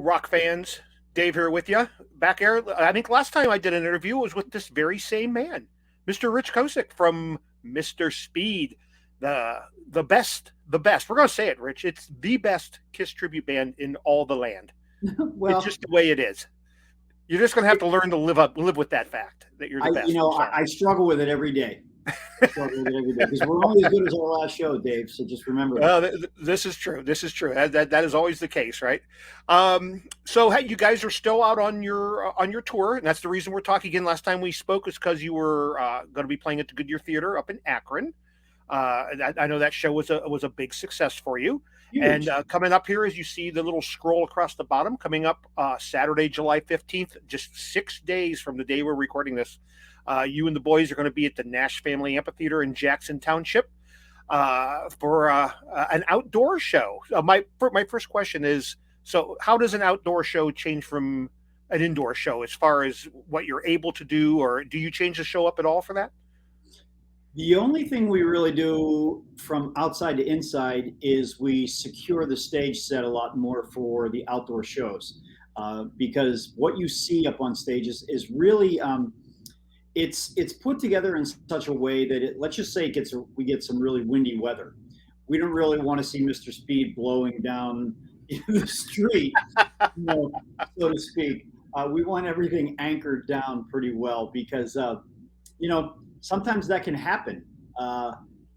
rock fans. Dave here with you. Back here. I think last time I did an interview was with this very same man, Mr. Rich Kosak from Mr. Speed. The best, the best. We're gonna say it, Rich. It's the best Kiss tribute band in all the land. It's Well, just the way it is. You're just gonna have to learn to live with that fact that you're the best. I'm sorry. I struggle with it every day. I struggle with it every day because we're only as good as our last show, Dave. So just remember that. This is true. This is true. That is always the case, right? So hey, you guys are still out on your tour, and that's the reason we're talking again. Last time we spoke was because you were going to be playing at the Goodyear Theater up in Akron. I know that show was a big success for you. And Huge. coming up here, as you see the little scroll across the bottom, coming up Saturday, July 15th, just 6 days from the day we're recording this, you and the boys are going to be at the Nash Family Amphitheater in Jackson Township for an outdoor show. My first question is, so how does an outdoor show change from an indoor show as far as what you're able to do, or do you change the show up at all for that? The only thing we really do from outside to inside is we secure the stage set a lot more for the outdoor shows, because what you see up on stage is really it's put together in such a way that let's just say we get some really windy weather. We don't really want to see Mr. Speed blowing down the street, so to speak. We want everything anchored down pretty well because sometimes that can happen.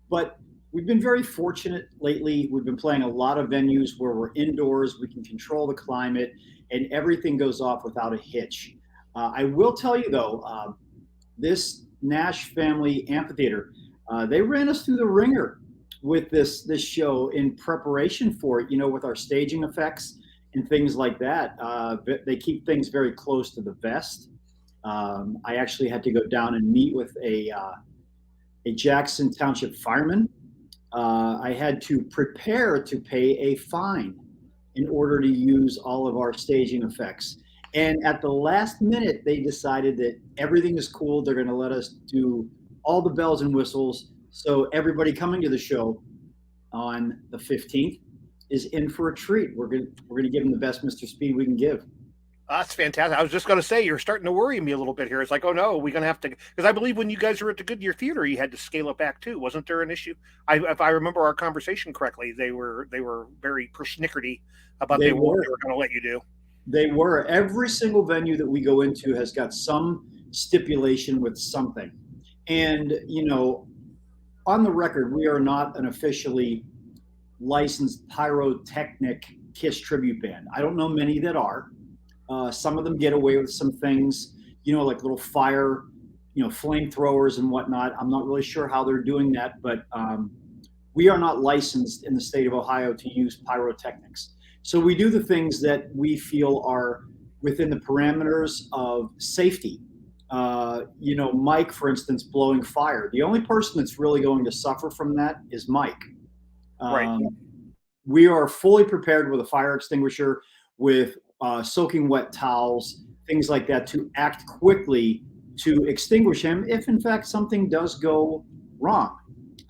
But we've been very fortunate lately. We've been playing a lot of venues where we're indoors, we can control the climate, and everything goes off without a hitch. I will tell you though, this Nash Family Amphitheater, they ran us through the ringer with this show in preparation for it, with our staging effects and things like that. They keep things very close to the vest. I actually had to go down and meet with a Jackson Township fireman. I had to prepare to pay a fine in order to use all of our staging effects. And at the last minute, they decided that everything is cool. They're going to let us do all the bells and whistles. So everybody coming to the show on the 15th is in for a treat. We're going to give them the best Mr. Speed we can give. That's fantastic. I was just going to say, you're starting to worry me a little bit here. It's like, oh no, we're going to have to, because I believe when you guys were at the Goodyear Theater, you had to scale it back too. Wasn't there an issue? If I remember our conversation correctly, they were very persnickerty about what they were going to let you do. They were. Every single venue that we go into has got some stipulation with something. And, on the record, we are not an officially licensed pyrotechnic Kiss tribute band. I don't know many that are. Some of them get away with some things, like little fire, flamethrowers and whatnot. I'm not really sure how they're doing that, but we are not licensed in the state of Ohio to use pyrotechnics. So we do the things that we feel are within the parameters of safety. Mike, for instance, blowing fire. The only person that's really going to suffer from that is Mike. Right. We are fully prepared with a fire extinguisher, with soaking wet towels, things like that, to act quickly to extinguish him if, in fact, something does go wrong.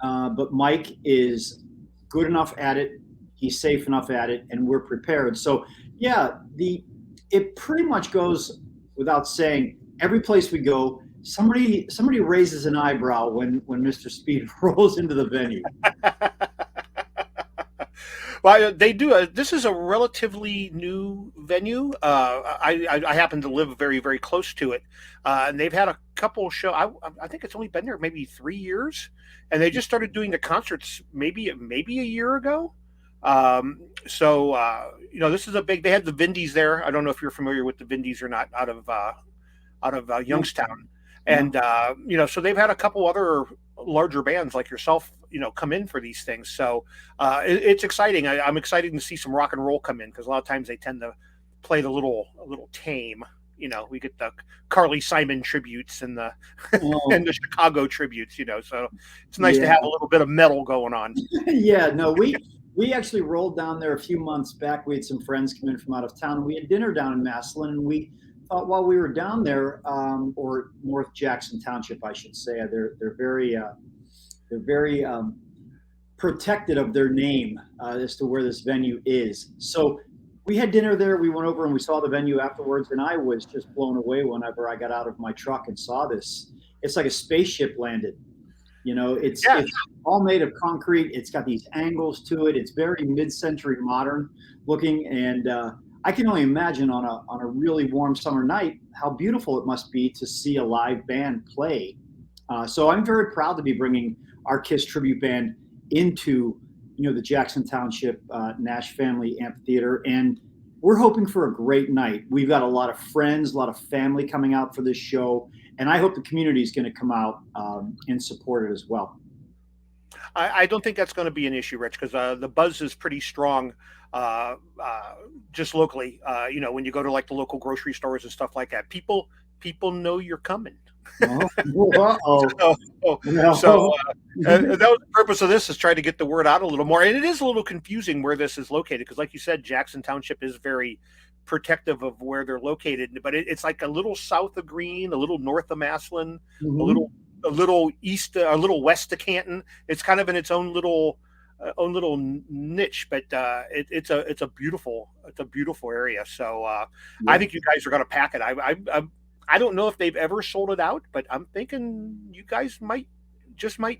But Mike is good enough at it. He's safe enough at it, and we're prepared. So, yeah, it pretty much goes without saying. Every place we go, somebody raises an eyebrow when Mr. Speed rolls into the venue. Well, they do. This is a relatively new venue. I happen to live very, very close to it, and they've had a couple show. I think it's only been there maybe 3 years, and they just started doing the concerts maybe a year ago. This is a big. They had the Vindies there. I don't know if you're familiar with the Vindies or not, out of Youngstown, and so they've had a couple other larger bands like yourself, come in for these things. So it's exciting. I'm excited to see some rock and roll come in, because a lot of times they tend to play a little tame. We get the Carly Simon tributes and the and the Chicago tributes. So it's nice to have a little bit of metal going on. Yeah, no, we actually rolled down there a few months back. We had some friends come in from out of town. We had dinner down in Massillon, and we thought while we were down there, or North Jackson Township, I should say, they're very protected of their name as to where this venue is. So we had dinner there. We went over and we saw the venue afterwards, and I was just blown away whenever I got out of my truck and saw this. It's like a spaceship landed. You know, Yeah, it's all made of concrete. It's got these angles to it. It's very mid-century modern looking, and I can only imagine on a really warm summer night how beautiful it must be to see a live band play. So I'm very proud to be bringing our Kiss tribute band into the Jackson Township Nash Family Amphitheater, and we're hoping for a great night. We've got a lot of friends, a lot of family coming out for this show, and I hope the community is going to come out and support it as well. I don't think that's going to be an issue, Rich, because the buzz is pretty strong just locally. When you go to like the local grocery stores and stuff like that, people know you're coming. Oh, uh-oh. so, No. so that was the purpose of this, is trying to get the word out a little more. And it is a little confusing where this is located, because like you said, Jackson Township is very protective of where they're located, but it's like a little south of Greene, a little north of Massillon, Mhm. a little east, a little west of Canton. It's kind of in its own little niche, but it's a beautiful area. So I think you guys are going to pack it. I don't know if they've ever sold it out, but I'm thinking you guys might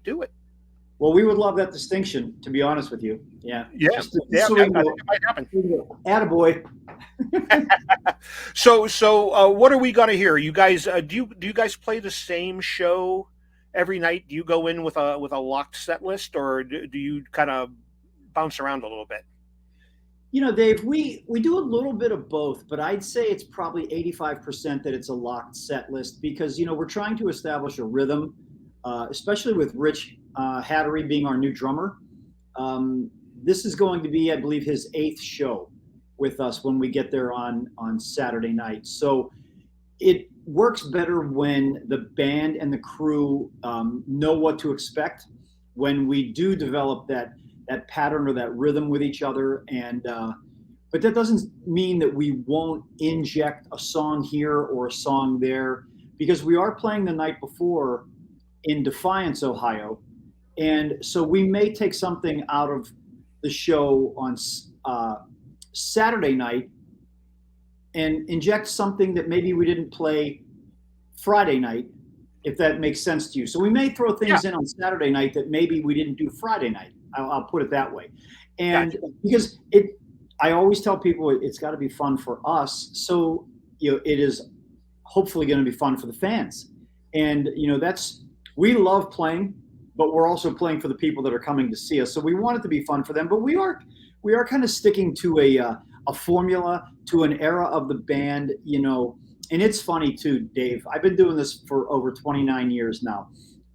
do it. Well, we would love that distinction, to be honest with you. Yeah. Yeah, Just yeah, so I we know. think it might happen. Attaboy. So what are we gonna hear? You guys, do you guys play the same show every night? Do you go in with a locked set list, or do you kind of bounce around a little bit? Dave, we do a little bit of both, but I'd say it's probably 85% that it's a locked set list because, we're trying to establish a rhythm, especially with Rich Hattery being our new drummer. This is going to be, I believe, his 8th show with us when we get there on Saturday night. So it works better when the band and the crew know what to expect when we do develop that pattern or that rhythm with each other. And but that doesn't mean that we won't inject a song here or a song there, because we are playing the night before in Defiance, Ohio. And so we may take something out of the show on Saturday night and inject something that maybe we didn't play Friday night, if that makes sense to you. So we may throw things in on Saturday night that maybe we didn't do Friday night. I'll put it that way. And Gotcha. because I always tell people it's got to be fun for us. So, it is hopefully going to be fun for the fans. And, we love playing, but we're also playing for the people that are coming to see us. So we want it to be fun for them, but we are kind of sticking to a formula, to an era of the band, and it's funny too, Dave. I've been doing this for over 29 years now,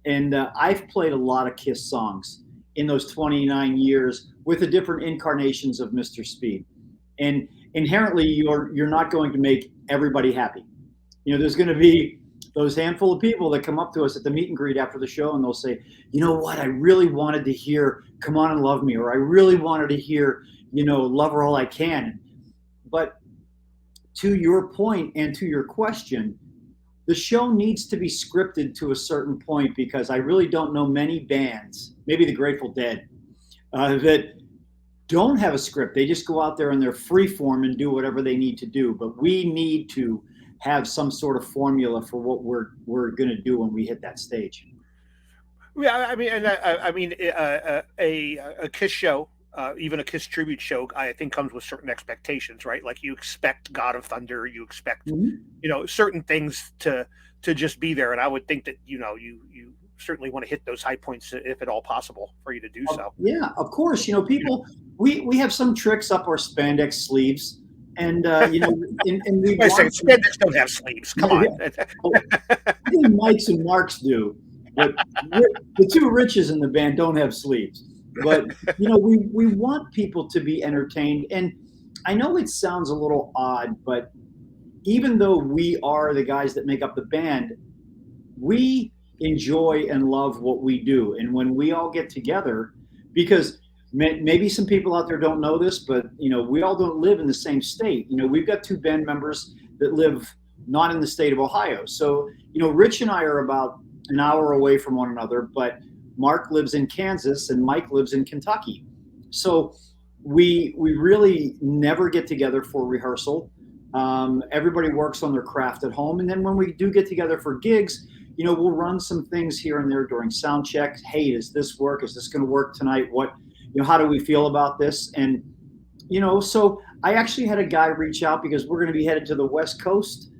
and I've played a lot of Kiss songs in those 29 years with the different incarnations of Mr. Speed. And inherently, you're not going to make everybody happy. There's going to be those handful of people that come up to us at the meet and greet after the show, and they'll say, "You know what? I really wanted to hear 'Come On and Love Me,' or I really wanted to hear, 'Love Her All I Can.'" But to your point and to your question, the show needs to be scripted to a certain point, because I really don't know many bands, maybe the Grateful Dead, that don't have a script. They just go out there and they're free form and do whatever they need to do. But we need to have some sort of formula for what we're going to do when we hit that stage. Yeah, I mean, and I mean, a Kiss show, even a Kiss tribute show, I think comes with certain expectations, right? Like you expect God of Thunder, you expect, certain things to just be there, and I would think that you certainly want to hit those high points if at all possible for you to do so. Yeah, of course. People, we have some tricks up our spandex sleeves, and and we. I say spandex don't have sleeves. Come on. I think Mike's and Mark's do, but the two Riches in the band don't have sleeves. But we want people to be entertained, and I know it sounds a little odd, but even though we are the guys that make up the band, we enjoy and love what we do. And when we all get together, because maybe some people out there don't know this, but we all don't live in the same state. We've got 2 band members that live not in the state of Ohio. So Rich and I are about an hour away from one another, but Mark lives in Kansas and Mike lives in Kentucky. So we really never get together for rehearsal. Everybody works on their craft at home, and then when we do get together for gigs, we'll run some things here and there during sound checks. Hey, does this work? Is this going to work tonight? What, how do we feel about this? And so I actually had a guy reach out because we're going to be headed to the West Coast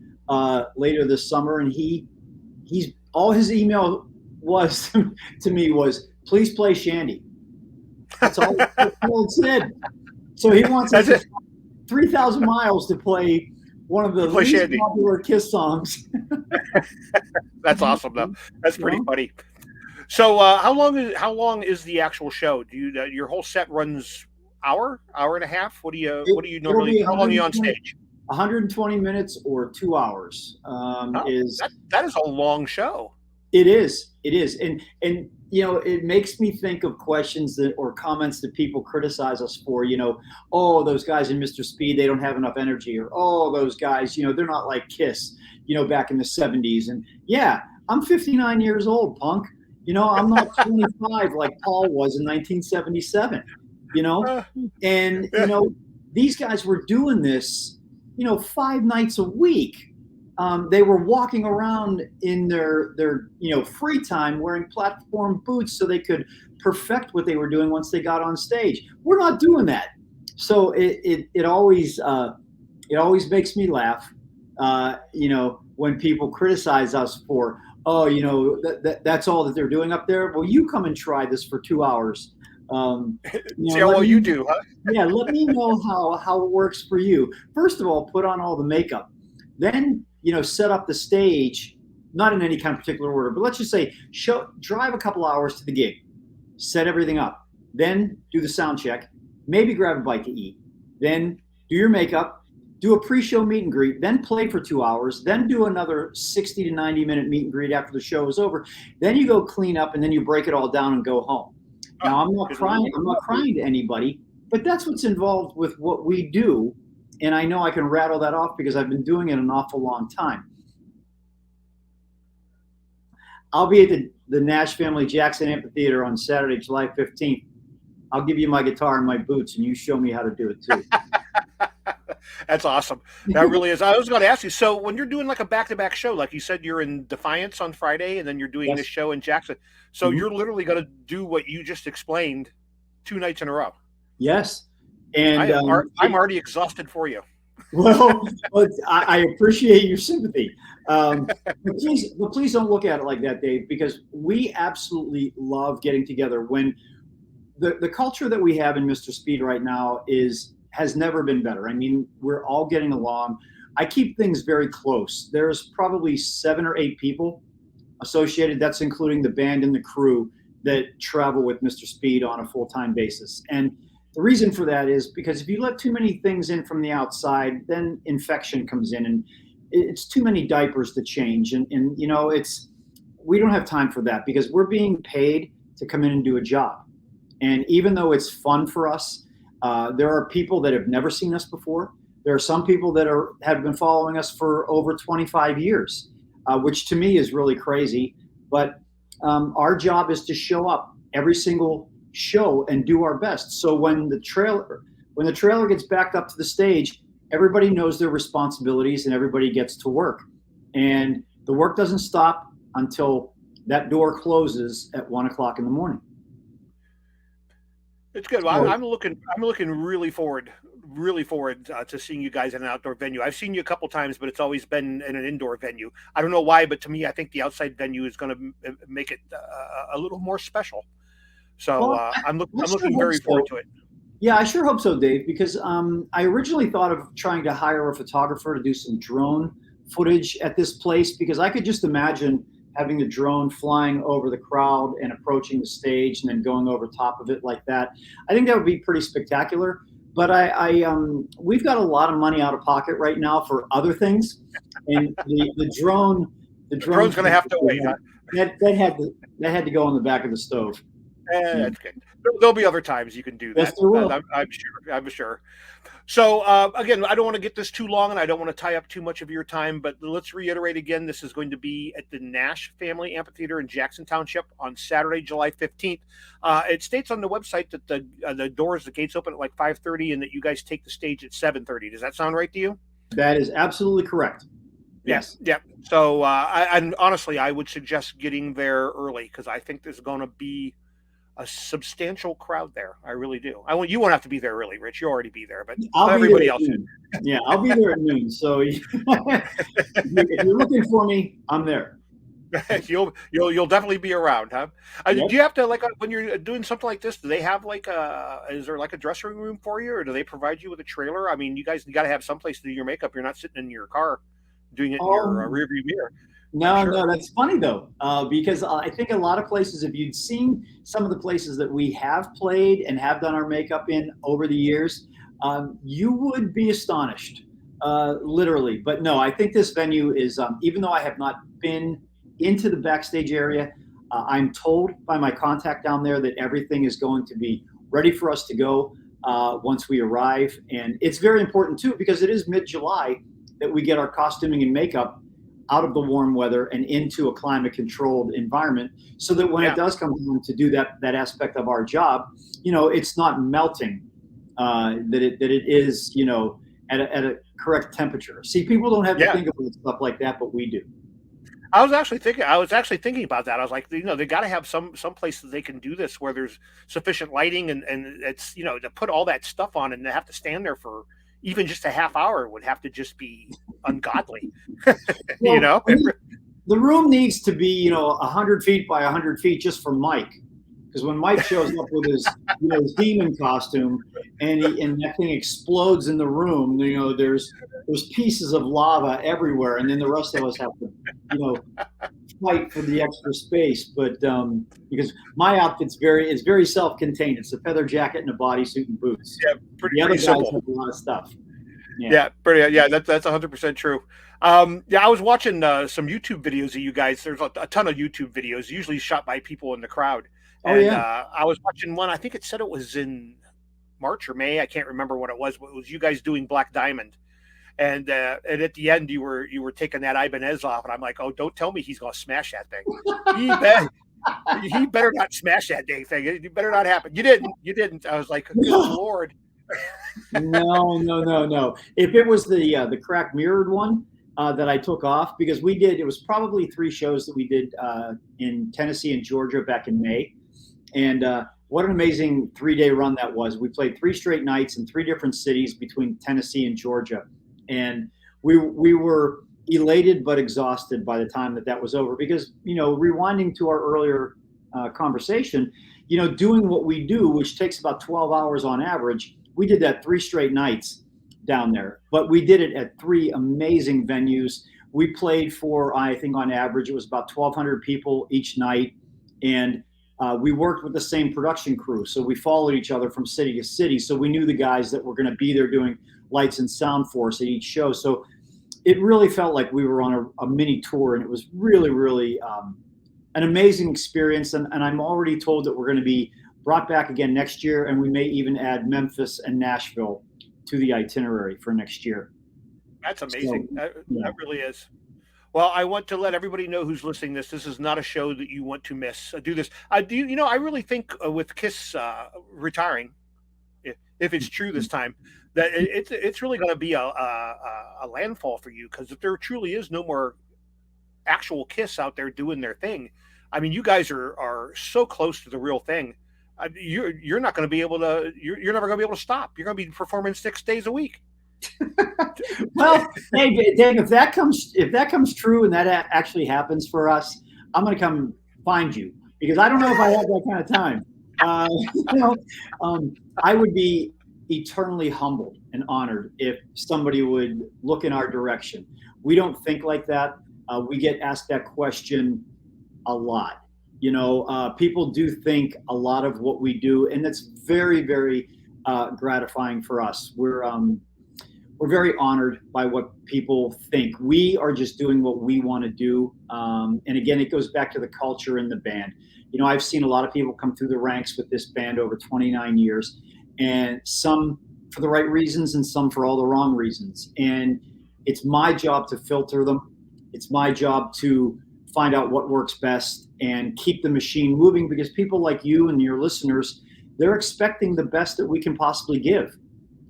later this summer, and he's all his email was to me was, please play Shandy. That's all it said. So he wants us 3,000 miles to play one of the least Shandy. popular Kiss songs. That's awesome, though. That's pretty funny. So, how long is the actual show? Do you your whole set runs hour and a half? What do you normally? How long are you on stage? 120 minutes or 2 hours that is a long show. It is, and it makes me think of questions or comments that people criticize us for. Oh, those guys in Mr. Speed, they don't have enough energy, or oh, those guys, they're not like Kiss, back in the 70s. And yeah, I'm 59 years old, punk. I'm not 25 like Paul was in 1977. And these guys were doing this, 5 nights a week. They were walking around in their free time wearing platform boots so they could perfect what they were doing once they got on stage. We're not doing that. So it always makes me laugh, when people criticize us for, oh, that's all that they're doing up there. Well, you come and try this for 2 hours. See how well you do, huh? Yeah, let me know how it works for you. First of all, put on all the makeup. Then set up the stage, not in any kind of particular order, but let's just say drive a couple hours to the gig, set everything up, then do the sound check, maybe grab a bite to eat, then do your makeup, do a pre-show meet and greet, then play for 2 hours, then do another 60 to 90-minute meet and greet after the show is over. Then you go clean up, and then you break it all down and go home. Now, I'm not crying to anybody, but that's what's involved with what we do. And I know I can rattle that off because I've been doing it an awful long time. I'll be at the Nash Family Amphitheater on Saturday, July 15th. I'll give you my guitar and my boots, and you show me how to do it too. That's awesome. That really is. I was going to ask you, so when you're doing like a back-to-back show, like you said, you're in Defiance on Friday, and then you're doing this show in Jackson. So you're literally going to do what you just explained 2 nights in a row. Yes. And I'm already exhausted for you. Well, I appreciate your sympathy. But please don't look at it like that, Dave, because we absolutely love getting together. When the culture that we have in Mr. Speed right now has never been better. I mean, we're all getting along. I keep things very close. There's probably 7 or 8 people associated. That's including the band and the crew that travel with Mr. Speed on a full-time basis. And the reason for that is because if you let too many things in from the outside, then infection comes in, and it's too many diapers to change. And we don't have time for that because we're being paid to come in and do a job. And even though it's fun for us, there are people that have never seen us before. There are some people that have been following us for over 25 years, which to me is really crazy. But our job is to show up every single show and do our best. So when the trailer gets backed up to the stage, everybody knows their responsibilities and everybody gets to work. And the work doesn't stop until that door closes at 1 o'clock in the morning. It's good. Well, I'm looking really forward to seeing you guys in an outdoor venue. I've seen you a couple times, but it's always been in an indoor venue. I don't know why, but to me, I think the outside venue is going to make it a little more special. So I'm looking very forward to it. Yeah, I sure hope so, Dave, because I originally thought of trying to hire a photographer to do some drone footage at this place, because I could just imagine having the drone flying over the crowd and approaching the stage and then going over top of it like that. I think that would be pretty spectacular. But we've got a lot of money out of pocket right now for other things, and the drone's going to have to wait. That had to go on the back of the stove. Yeah. That's good. There'll be other times you can do Yes, that. there will. I'm sure. I'm sure. So again, I don't want to get this too long, and I don't want to tie up too much of your time. But let's reiterate again: this is going to be at the Nash Family Amphitheater in Jackson Township on Saturday, July 15th. It states on the website that the gates open at like 5:30, and that you guys take the stage at 7:30. Does that sound right to you? That is absolutely correct. Yeah, Yes. yeah. So, and honestly, I would suggest getting there early because I think there's going to be a substantial crowd there. I really do. You won't have to be there early, Rich. You'll already be there, but I'll be there everybody at else noon. Yeah, I'll be there at noon. So if you're looking for me, I'm there. you'll definitely be around, huh? Yep. Do you have to like when you're doing something like this? Do they have like is there like a dressing room for you, or do they provide you with a trailer? I mean, you guys got to have some place to do your makeup. You're not sitting in your car doing it in your Um, rearview mirror. I'm no, no, sure. that's funny though, because I think a lot of places, if you'd seen some of the places that we have played and have done our makeup in over the years, you would be astonished, literally. But no, I think this venue is, even though I have not been into the backstage area, I'm told by my contact down there that everything is going to be ready for us to go once we arrive. And it's very important too, because it is mid-July that we get our costuming and makeup out of the warm weather and into a climate controlled environment so that when it Yeah, does come time to do that aspect of our job, it's not melting, that it is, at a correct temperature. See, people don't have to yeah. think about stuff like that, but we do. I was actually thinking about that. I was like, they got to have some place that they can do this where there's sufficient lighting and it's to put all that stuff on and to have to stand there for even just a half hour would have to just be ungodly. you Well, know. the room needs to be, 100 feet by 100 feet just for Mike. Because when Mike shows up with his demon costume and that thing explodes in the room, there's pieces of lava everywhere, and then the rest of us have to, fight for the extra space. But because my outfit's very self-contained, it's a feather jacket and a bodysuit and boots. Yeah, pretty The other pretty guys simple. have a lot of stuff. Yeah. Yeah, pretty. Yeah, that's 100% true. Yeah, I was watching some YouTube videos of you guys. There's a ton of YouTube videos, usually shot by people in the crowd. Oh And yeah. I was watching one. I think it said it was in March or May. I can't remember what it was, but it was you guys doing Black Diamond. And at the end, you were taking that Ibanez off, and I'm like, oh, don't tell me he's gonna smash that thing. He bet he better not smash that dang thing. It better not happen. You didn't. You didn't. I was like, good lord. No, no, no, no. If it was the crack mirrored one that I took off, because it was probably 3 shows that we did in Tennessee and Georgia back in May, and what an amazing 3-day run that was. We played 3 straight nights in 3 different cities between Tennessee and Georgia, and we were elated but exhausted by the time that was over, because rewinding to our earlier conversation, doing what we do, which takes about 12 hours on average, we did that 3 straight nights down there, but we did it at 3 amazing venues. We played for, I think on average, it was about 1,200 people each night. And we worked with the same production crew. So we followed each other from city to city. So we knew the guys that were going to be there doing lights and sound for us at each show. So it really felt like we were on a mini tour, and it was really, really an amazing experience. And I'm already told that we're going to be brought back again next year, and we may even add Memphis and Nashville to the itinerary for next year. That's So, amazing. That, yeah. that really is. Well, I want to let everybody know who's listening. This is not a show that you want to miss. Do this. I do. I really think with Kiss retiring, if it's true this time, that it's really going to be a landfall for you, because if there truly is no more actual Kiss out there doing their thing, I mean, you guys are so close to the real thing. You're not going to be able to. You're never going to be able to stop. You're going to be performing 6 days a week. Well, hey, Dave, if that comes true and that actually happens for us, I'm going to come find you, because I don't know if I have that kind of time. Uh, you know, I would be eternally humbled and honored if somebody would look in our direction. We don't think like that. We get asked that question a lot. People do think a lot of what we do, and that's very, very gratifying for us. we're very honored by what people think. We are just doing what we want to do. And again, it goes back to the culture in the band. You know, I've seen a lot of people come through the ranks with this band over 29 years, and some for the right reasons and some for all the wrong reasons. And it's my job to filter them. It's my job to find out what works best and keep the machine moving, because people like you and your listeners, they're expecting the best that we can possibly give.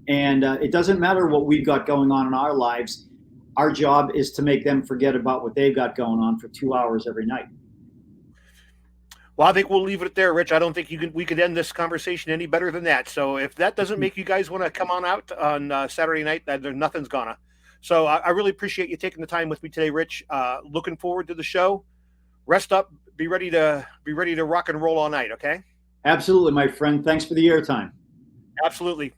And it doesn't matter what we've got going on in our lives. Our job is to make them forget about what they've got going on for 2 hours every night. Well, I think we'll leave it there, Rich. I don't think we could end this conversation any better than that. So if that doesn't make you guys want to come on out on Saturday night, then nothing's gonna. So I really appreciate you taking the time with me today, Rich. Looking forward to the show. Rest up. Be ready to rock and roll all night. Okay. Absolutely, my friend. Thanks for the airtime. Absolutely.